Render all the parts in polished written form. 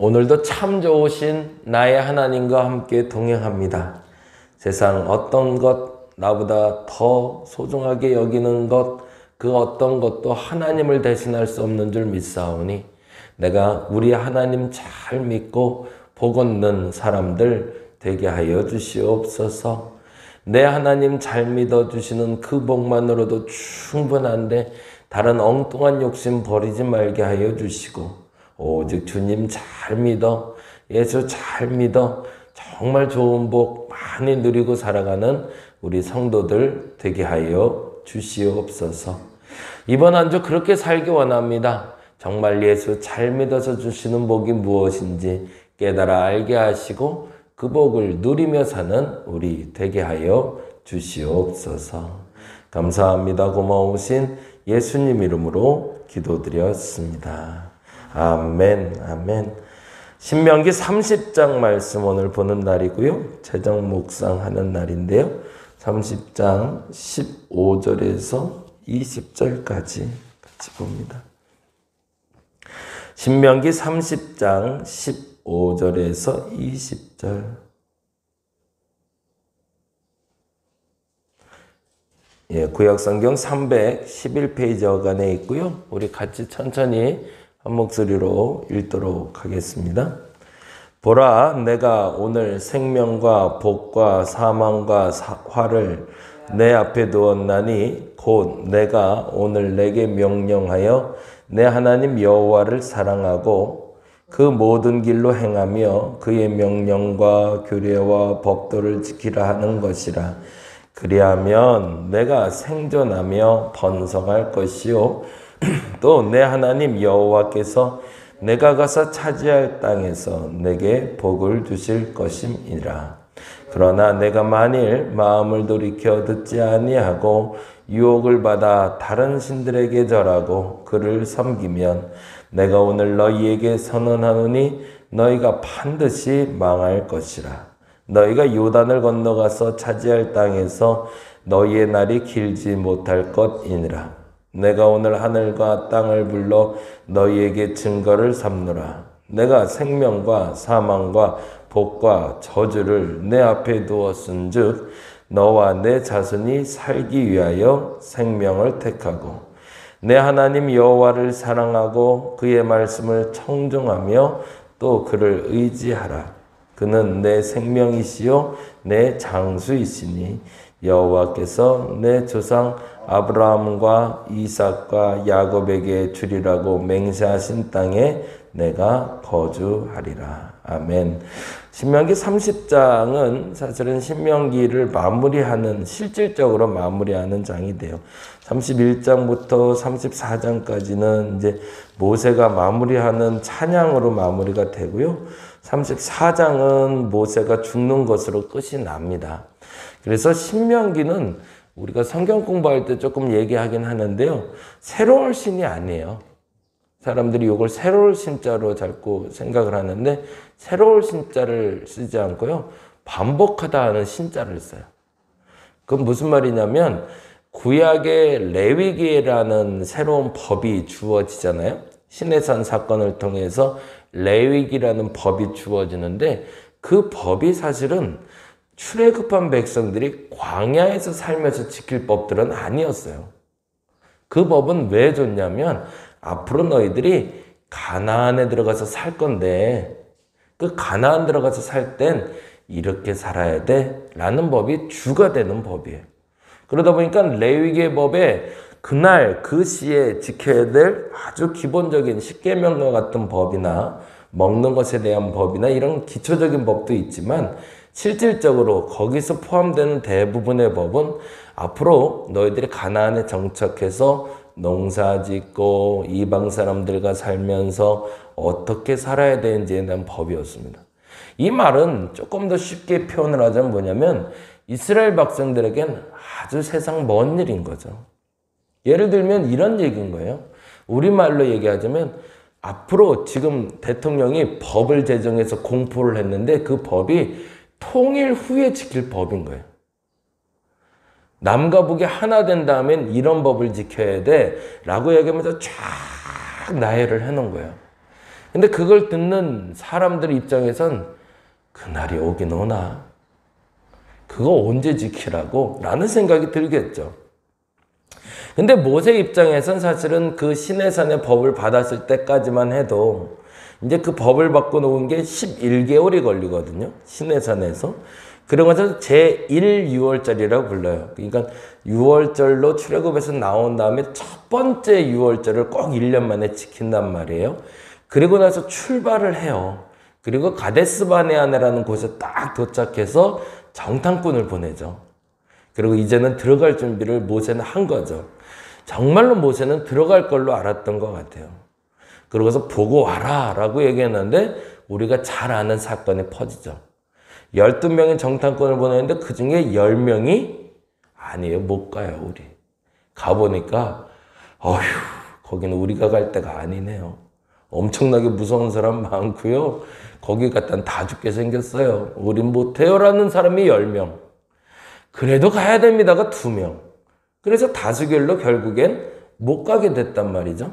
오늘도 참 좋으신 나의 하나님과 함께 동행합니다. 세상 어떤 것, 나보다 더 소중하게 여기는 것, 그 어떤 것도 하나님을 대신할 수 없는 줄 믿사오니 내가 우리 하나님 잘 믿고 복 얻는 사람들 되게 하여 주시옵소서. 내 하나님 잘 믿어주시는 그 복만으로도 충분한데 다른 엉뚱한 욕심 버리지 말게 하여 주시고 오직 주님 잘 믿어, 예수 잘 믿어 정말 좋은 복 많이 누리고 살아가는 우리 성도들 되게 하여 주시옵소서. 이번 한 주 그렇게 살기 원합니다. 정말 예수 잘 믿어서 주시는 복이 무엇인지 깨달아 알게 하시고 그 복을 누리며 사는 우리 되게 하여 주시옵소서. 감사합니다. 고마우신 예수님 이름으로 기도드렸습니다. 아멘, 아멘. 신명기 30장 말씀 오늘 보는 날이고요. 최종 묵상하는 날인데요. 30장 15절에서 20절까지 같이 봅니다. 신명기 30장 15절에서 20절. 구약성경 311페이지 어간에 있고요. 우리 같이 천천히 한 목소리로 읽도록 하겠습니다. 보라, 내가 오늘 생명과 복과 사망과 화를 내 앞에 두었나니 곧 내가 오늘 내게 명령하여 내 하나님 여호와를 사랑하고 그 모든 길로 행하며 그의 명령과 규례와 법도를 지키라 하는 것이라. 그리하면 내가 생존하며 번성할 것이요 또 내 하나님 여호와께서 내가 가서 차지할 땅에서 내게 복을 주실 것임이라. 그러나 내가 만일 마음을 돌이켜 듣지 아니하고 유혹을 받아 다른 신들에게 절하고 그를 섬기면 내가 오늘 너희에게 선언하노니 너희가 반드시 망할 것이라. 너희가 요단을 건너가서 차지할 땅에서 너희의 날이 길지 못할 것이니라. 내가 오늘 하늘과 땅을 불러 너희에게 증거를 삼노라. 내가 생명과 사망과 복과 저주를 내 앞에 두었은즉 너와 내 자손이 살기 위하여 생명을 택하고 내 하나님 여호와를 사랑하고 그의 말씀을 청종하며 또 그를 의지하라. 그는 내 생명이시요 내 장수이시니 여호와께서 내 조상 아브라함과 이삭과 야곱에게 주리라고 맹세하신 땅에 내가 거주하리라. 아멘. 신명기 30장은 사실은 신명기를 마무리하는, 실질적으로 마무리하는 장이 돼요. 31장부터 34장까지는 이제 모세가 마무리하는 찬양으로 마무리가 되고요. 34장은 모세가 죽는 것으로 끝이 납니다. 그래서 신명기는 우리가 성경 공부할 때 조금 얘기하긴 하는데요. 새로울 신이 아니에요. 사람들이 이걸 새로울 신자로 자꾸 생각을 하는데 새로울 신자를 쓰지 않고요. 반복하다 하는 신자를 써요. 그건 무슨 말이냐면 구약의 레위기라는 새로운 법이 주어지잖아요. 시내산 사건을 통해서 레위기라는 법이 주어지는데 그 법이 사실은 출애굽한 백성들이 광야에서 살면서 지킬 법들은 아니었어요. 그 법은 왜 줬냐면 앞으로 너희들이 가나안에 들어가서 살 건데 그 가나안 들어가서 살 땐 이렇게 살아야 돼 라는 법이 주가 되는 법이에요. 그러다 보니까 레위기의 법에 그날 그 시에 지켜야 될 아주 기본적인 십계명과 같은 법이나 먹는 것에 대한 법이나 이런 기초적인 법도 있지만 실질적으로 거기서 포함되는 대부분의 법은 앞으로 너희들이 가나안에 정착해서 농사 짓고 이방 사람들과 살면서 어떻게 살아야 되는지에 대한 법이었습니다. 이 말은 조금 더 쉽게 표현을 하자면 뭐냐면 이스라엘 백성들에겐 아주 세상 먼 일인 거죠. 예를 들면 이런 얘기인 거예요. 우리말로 얘기하자면 앞으로 지금 대통령이 법을 제정해서 공포를 했는데 그 법이 통일 후에 지킬 법인 거예요. 남과 북이 하나 된 다음엔 이런 법을 지켜야 돼 라고 얘기하면서 쫙 나열을 해놓은 거예요. 근데 그걸 듣는 사람들 입장에선 그날이 오긴 오나? 그거 언제 지키라고? 라는 생각이 들겠죠. 근데 모세 입장에선 사실은 그 시내산의 법을 받았을 때까지만 해도 이제 그 법을 받고 놓은 게 11개월이 걸리거든요. 시내산에서. 그런 것을 제1유월절이라고 불러요. 그러니까 유월절로 출애굽에서 나온 다음에 첫 번째 유월절을 꼭 1년 만에 지킨단 말이에요. 그리고 나서 출발을 해요. 그리고 가데스바네아네라는 곳에 딱 도착해서 정탐꾼을 보내죠. 그리고 이제는 들어갈 준비를 모세는 한 거죠. 정말로 모세는 들어갈 걸로 알았던 것 같아요. 그러고서 보고 와라 라고 얘기했는데 우리가 잘 아는 사건이 퍼지죠. 12명의 정탐꾼을 보냈는데 그 중에 10명이 아니에요. 못 가요. 우리. 가보니까 어휴 거기는 우리가 갈 데가 아니네요. 엄청나게 무서운 사람 많고요. 거기 갔다 다 죽게 생겼어요. 우린 못해요 라는 사람이 10명. 그래도 가야 됩니다가 2명. 그래서 다수결로 결국엔 못 가게 됐단 말이죠.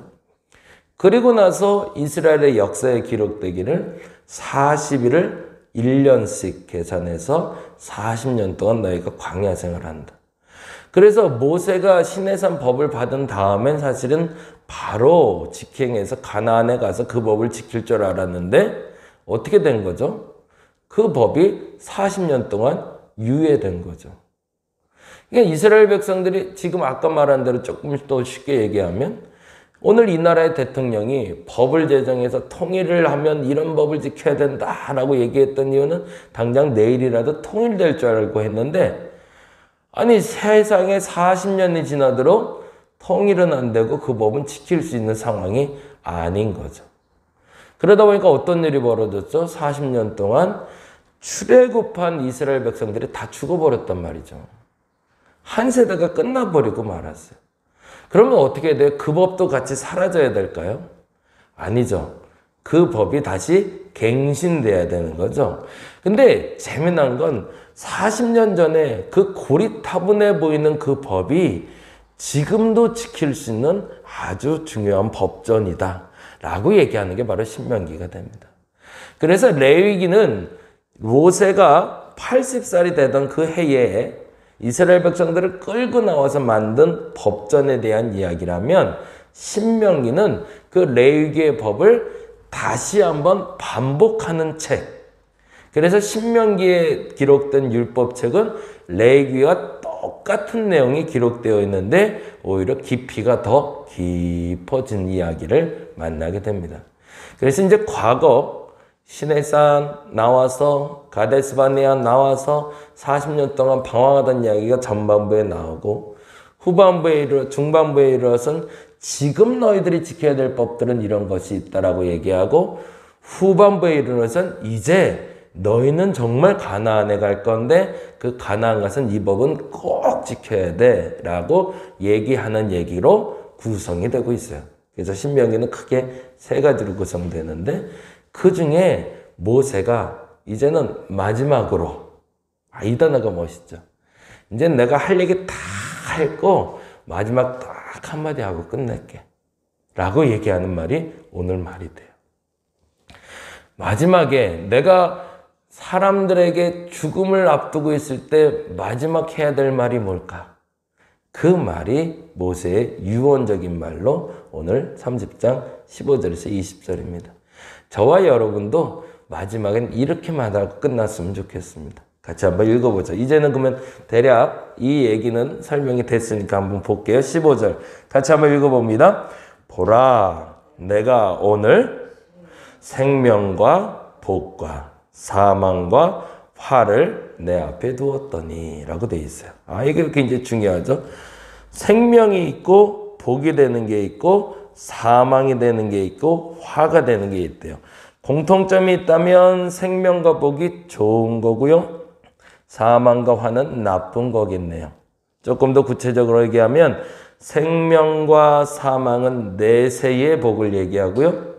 그리고 나서 이스라엘의 역사에 기록되기를 40일을 1년씩 계산해서 40년 동안 너희가 광야 생활한다. 그래서 모세가 시내산 법을 받은 다음엔 사실은 바로 직행해서 가나안에 가서 그 법을 지킬 줄 알았는데 어떻게 된 거죠? 그 법이 40년 동안 유예된 거죠. 그러니까 이스라엘 백성들이 지금 아까 말한 대로 조금 더 쉽게 얘기하면 오늘 이 나라의 대통령이 법을 제정해서 통일을 하면 이런 법을 지켜야 된다라고 얘기했던 이유는 당장 내일이라도 통일될 줄 알고 했는데 아니 세상에 40년이 지나도록 통일은 안 되고 그 법은 지킬 수 있는 상황이 아닌 거죠. 그러다 보니까 어떤 일이 벌어졌죠? 40년 동안 출애굽한 이스라엘 백성들이 다 죽어버렸단 말이죠. 한 세대가 끝나버리고 말았어요. 그러면 어떻게 돼요? 그 법도 같이 사라져야 될까요? 아니죠. 그 법이 다시 갱신돼야 되는 거죠. 근데 재미난 건 40년 전에 그 고리타분해 보이는 그 법이 지금도 지킬 수 있는 아주 중요한 법전이다 라고 얘기하는 게 바로 신명기가 됩니다. 그래서 레위기는 모세가 80살이 되던 그 해에 이스라엘 백성들을 끌고 나와서 만든 법전에 대한 이야기라면 신명기는 그 레위기의 법을 다시 한번 반복하는 책. 그래서 신명기에 기록된 율법책은 레위기와 똑같은 내용이 기록되어 있는데 오히려 깊이가 더 깊어진 이야기를 만나게 됩니다. 그래서 이제 과거 시내산 나와서 가데스바네아 나와서 40년 동안 방황하던 이야기가 전반부에 나오고 중반부에 이르러선 지금 너희들이 지켜야 될 법들은 이런 것이 있다라고 얘기하고 후반부에 이르러선 이제 너희는 정말 가나안에 갈 건데 그 가나안 가서는 이 법은 꼭 지켜야 돼 라고 얘기하는 얘기로 구성이 되고 있어요. 그래서 신명기는 크게 3가지로 구성되는데 그 중에 모세가 이제는 마지막으로 이 단어가 멋있죠. 이제 내가 할 얘기 다 했고 마지막 딱 한마디 하고 끝낼게 라고 얘기하는 말이 오늘 말이 돼요. 마지막에 내가 사람들에게 죽음을 앞두고 있을 때 마지막 해야 될 말이 뭘까? 그 말이 모세의 유언적인 말로 오늘 30장 15절에서 20절입니다. 저와 여러분도 마지막엔 이렇게만 하고 끝났으면 좋겠습니다. 같이 한번 읽어보죠. 이제는 그러면 대략 이 얘기는 설명이 됐으니까 한번 볼게요. 15절 같이 한번 읽어봅니다. 보라, 내가 오늘 생명과 복과 사망과 화를 내 앞에 두었더니 라고 되어 있어요. 이게 굉장히 중요하죠. 생명이 있고 복이 되는 게 있고 사망이 되는 게 있고 화가 되는 게 있대요. 공통점이 있다면 생명과 복이 좋은 거고요. 사망과 화는 나쁜 거겠네요. 조금 더 구체적으로 얘기하면 생명과 사망은 내세의 복을 얘기하고요.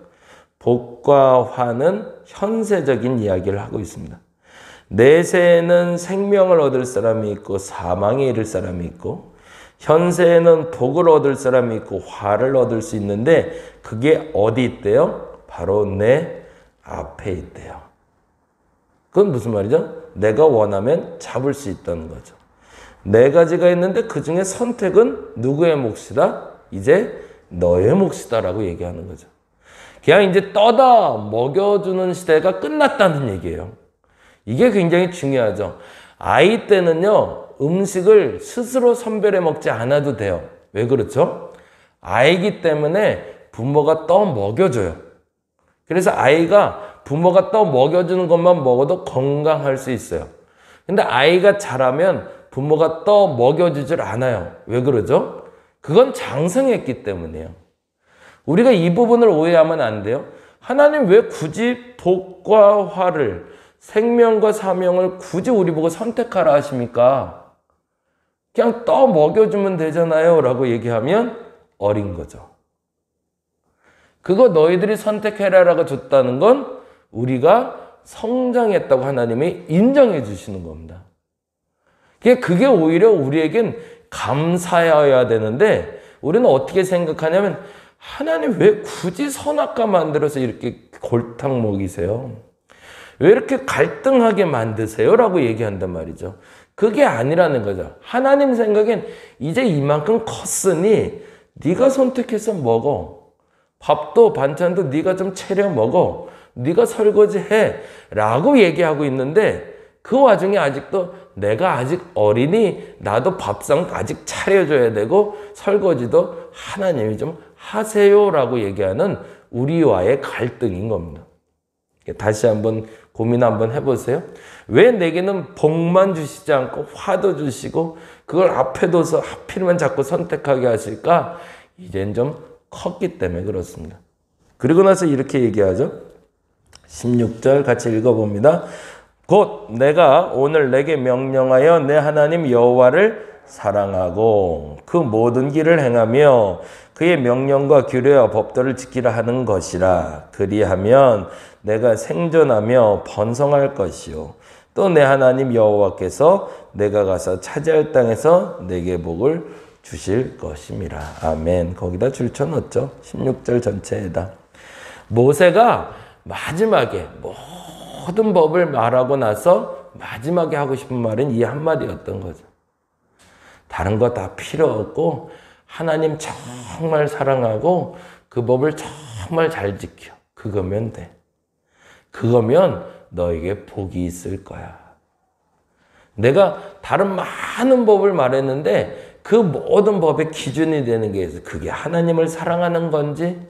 복과 화는 현세적인 이야기를 하고 있습니다. 내세에는 생명을 얻을 사람이 있고 사망에 이를 사람이 있고 현세에는 복을 얻을 사람이 있고 화를 얻을 수 있는데 그게 어디 있대요? 바로 내 앞에 있대요. 그건 무슨 말이죠? 내가 원하면 잡을 수 있다는 거죠. 네 가지가 있는데 그 중에 선택은 누구의 몫이다? 이제 너의 몫이다라고 얘기하는 거죠. 그냥 이제 떠다 먹여주는 시대가 끝났다는 얘기예요. 이게 굉장히 중요하죠. 아이 때는요, 음식을 스스로 선별해 먹지 않아도 돼요. 왜 그렇죠? 아이기 때문에 부모가 떠 먹여줘요. 그래서 아이가 부모가 떠 먹여주는 것만 먹어도 건강할 수 있어요. 근데 아이가 자라면 부모가 떠 먹여주질 않아요. 왜 그러죠? 그건 장성했기 때문이에요. 우리가 이 부분을 오해하면 안 돼요. 하나님 왜 굳이 복과 화를, 생명과 사명을 굳이 우리 보고 선택하라 하십니까? 그냥 떠 먹여주면 되잖아요 라고 얘기하면 어린 거죠. 그거 너희들이 선택해라라고 줬다는 건 우리가 성장했다고 하나님이 인정해 주시는 겁니다. 그게 오히려 우리에겐 감사여야 되는데 우리는 어떻게 생각하냐면 하나님 왜 굳이 선악과 만들어서 이렇게 골탕 먹이세요? 왜 이렇게 갈등하게 만드세요? 라고 얘기한단 말이죠. 그게 아니라는 거죠. 하나님 생각엔 이제 이만큼 컸으니 네가 선택해서 먹어. 밥도 반찬도 네가 좀 차려 먹어. 네가 설거지해. 라고 얘기하고 있는데 그 와중에 아직도 내가 아직 어리니 나도 밥상 아직 차려줘야 되고 설거지도 하나님이 좀 하세요라고 얘기하는 우리와의 갈등인 겁니다. 다시 한번 고민 한번 해보세요. 왜 내게는 복만 주시지 않고 화도 주시고 그걸 앞에 둬서 하필이면 자꾸 선택하게 하실까? 이젠 좀 컸기 때문에 그렇습니다. 그리고 나서 이렇게 얘기하죠. 16절 같이 읽어봅니다. 곧 내가 오늘 내게 명령하여 내 하나님 여호와를 사랑하고 그 모든 길을 행하며 그의 명령과 규례와 법도를 지키라 하는 것이라. 그리하면 내가 생존하며 번성할 것이요 또 내 하나님 여호와께서 내가 가서 차지할 땅에서 내게 복을 주실 것임이라. 아멘. 거기다 줄쳐 넣었죠. 16절 전체에다. 모세가 마지막에 모든 법을 말하고 나서 마지막에 하고 싶은 말은 이 한마디였던 거죠. 다른 거 다 필요 없고 하나님 정말 사랑하고 그 법을 정말 잘 지켜. 그거면 돼. 그거면 너에게 복이 있을 거야. 내가 다른 많은 법을 말했는데 그 모든 법의 기준이 되는 게 있어요. 그게 하나님을 사랑하는 건지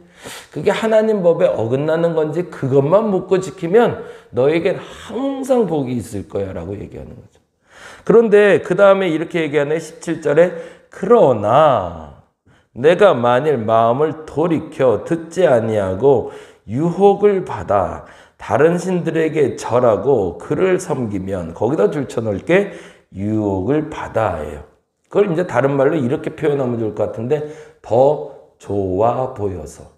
그게 하나님 법에 어긋나는 건지 그것만 묻고 지키면 너에겐 항상 복이 있을 거야 라고 얘기하는 거죠. 그런데 그 다음에 이렇게 얘기하네. 17절에 그러나 내가 만일 마음을 돌이켜 듣지 아니하고 유혹을 받아 다른 신들에게 절하고 그를 섬기면 거기다 줄쳐 놓을게 유혹을 받아예요. 그걸 이제 다른 말로 이렇게 표현하면 좋을 것 같은데 더 좋아 보여서.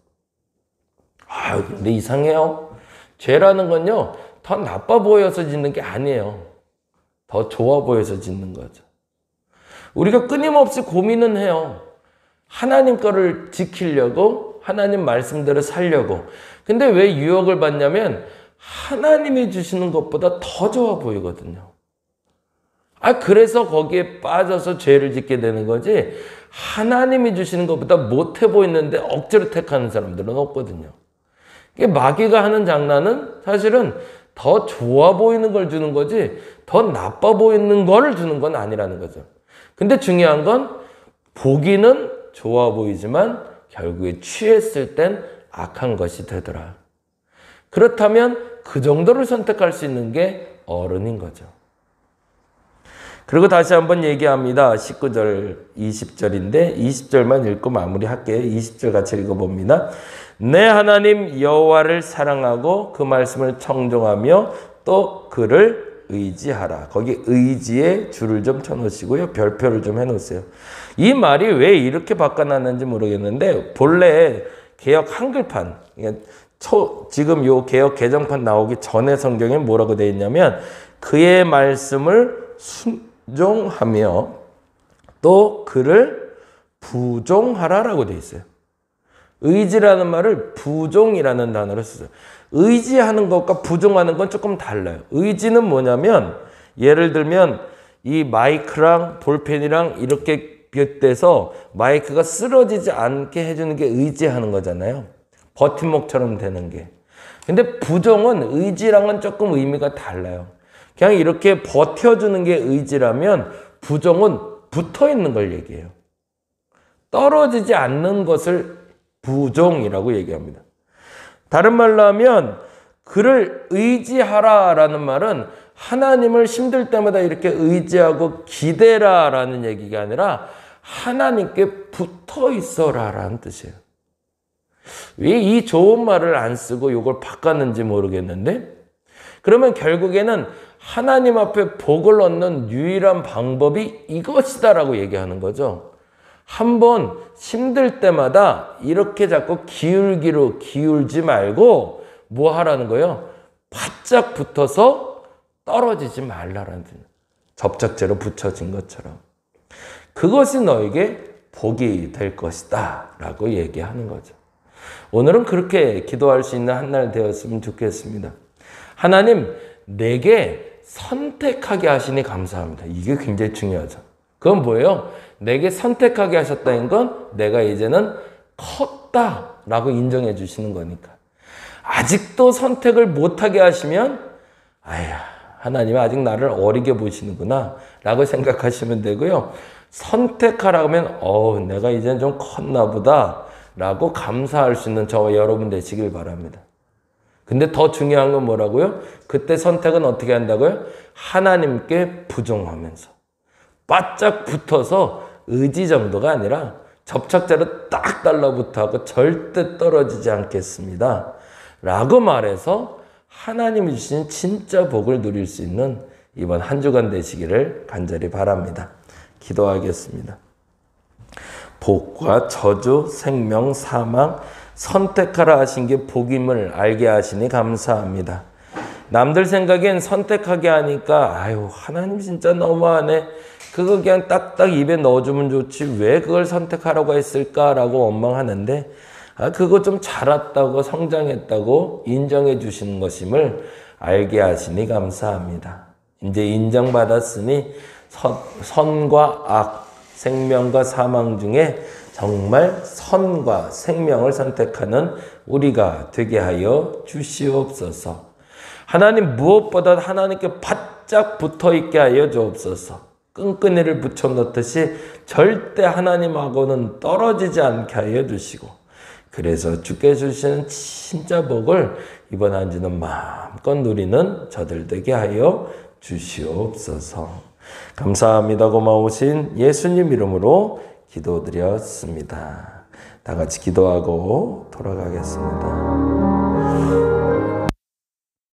근데 이상해요. 죄라는 건요 더 나빠 보여서 짓는 게 아니에요. 더 좋아 보여서 짓는 거죠. 우리가 끊임없이 고민은 해요. 하나님 거를 지키려고 하나님 말씀대로 살려고. 근데 왜 유혹을 받냐면 하나님이 주시는 것보다 더 좋아 보이거든요. 그래서 거기에 빠져서 죄를 짓게 되는 거지 하나님이 주시는 것보다 못해 보이는데 억지로 택하는 사람들은 없거든요. 마귀가 하는 장난은 사실은 더 좋아 보이는 걸 주는 거지 더 나빠 보이는 걸 주는 건 아니라는 거죠. 근데 중요한 건 보기는 좋아 보이지만 결국에 취했을 땐 악한 것이 되더라. 그렇다면 그 정도를 선택할 수 있는 게 어른인 거죠. 그리고 다시 한번 얘기합니다. 19절, 20절인데 20절만 읽고 마무리할게요. 20절 같이 읽어봅니다. 내 하나님 여호와를 사랑하고 그 말씀을 청종하며 또 그를 의지하라. 거기 의지에 줄을 좀 쳐놓으시고요. 별표를 좀 해놓으세요. 이 말이 왜 이렇게 바꿔놨는지 모르겠는데 본래 개역 한글판, 지금 요 개역 개정판 나오기 전에 성경에 뭐라고 되어 있냐면 그의 말씀을 순종하며 또 그를 부종하라라고 되어 있어요. 의지라는 말을 부종이라는 단어로 쓰죠. 의지하는 것과 부종하는 건 조금 달라요. 의지는 뭐냐면 예를 들면 이 마이크랑 볼펜이랑 이렇게 비롯돼서 마이크가 쓰러지지 않게 해주는 게 의지하는 거잖아요. 버팀목처럼 되는 게. 근데 부종은 의지랑은 조금 의미가 달라요. 그냥 이렇게 버텨주는 게 의지라면 부종은 붙어 있는 걸 얘기해요. 떨어지지 않는 것을 부종이라고 얘기합니다. 다른 말로 하면 그를 의지하라라는 말은 하나님을 힘들 때마다 이렇게 의지하고 기대라라는 얘기가 아니라 하나님께 붙어 있어라라는 뜻이에요. 왜 이 좋은 말을 안 쓰고 이걸 바꿨는지 모르겠는데 그러면 결국에는 하나님 앞에 복을 얻는 유일한 방법이 이것이다라고 얘기하는 거죠. 한번 힘들 때마다 이렇게 자꾸 기울지 말고 뭐 하라는 거예요? 바짝 붙어서 떨어지지 말라라는 뜻이에요. 접착제로 붙여진 것처럼. 그것이 너에게 복이 될 것이다 라고 얘기하는 거죠. 오늘은 그렇게 기도할 수 있는 한 날 되었으면 좋겠습니다. 하나님, 내게 선택하게 하시니 감사합니다. 이게 굉장히 중요하죠. 그건 뭐예요? 내게 선택하게 하셨다는 건 내가 이제는 컸다라고 인정해 주시는 거니까. 아직도 선택을 못하게 하시면 아야, 하나님 아직 나를 어리게 보시는구나 라고 생각하시면 되고요. 선택하라고 하면 내가 이제는 좀 컸나 보다 라고 감사할 수 있는 저와 여러분 되시길 바랍니다. 근데 더 중요한 건 뭐라고요? 그때 선택은 어떻게 한다고요? 하나님께 부종하면서 바짝 붙어서 의지 정도가 아니라 접착제로 딱 달라붙어 하고 절대 떨어지지 않겠습니다 라고 말해서 하나님이 주신 진짜 복을 누릴 수 있는 이번 한 주간 되시기를 간절히 바랍니다. 기도하겠습니다. 복과 저주, 생명, 사망, 선택하라 하신 게 복임을 알게 하시니 감사합니다. 남들 생각엔 선택하게 하니까 아유 하나님 진짜 너무하네. 그거 그냥 딱딱 입에 넣어주면 좋지 왜 그걸 선택하라고 했을까라고 원망하는데 그거 좀 자랐다고 성장했다고 인정해 주시는 것임을 알게 하시니 감사합니다. 이제 인정받았으니 선과 악, 생명과 사망 중에 정말 선과 생명을 선택하는 우리가 되게 하여 주시옵소서. 하나님 무엇보다 하나님께 바짝 붙어있게 하여 주옵소서. 끈끈이를 붙여놓듯이 절대 하나님하고는 떨어지지 않게 하여 주시고 그래서 주께 주시는 진짜 복을 이번 한 주는 마음껏 누리는 저들 되게 하여 주시옵소서. 감사합니다. 고마우신 예수님 이름으로 기도드렸습니다. 다 같이 기도하고 돌아가겠습니다.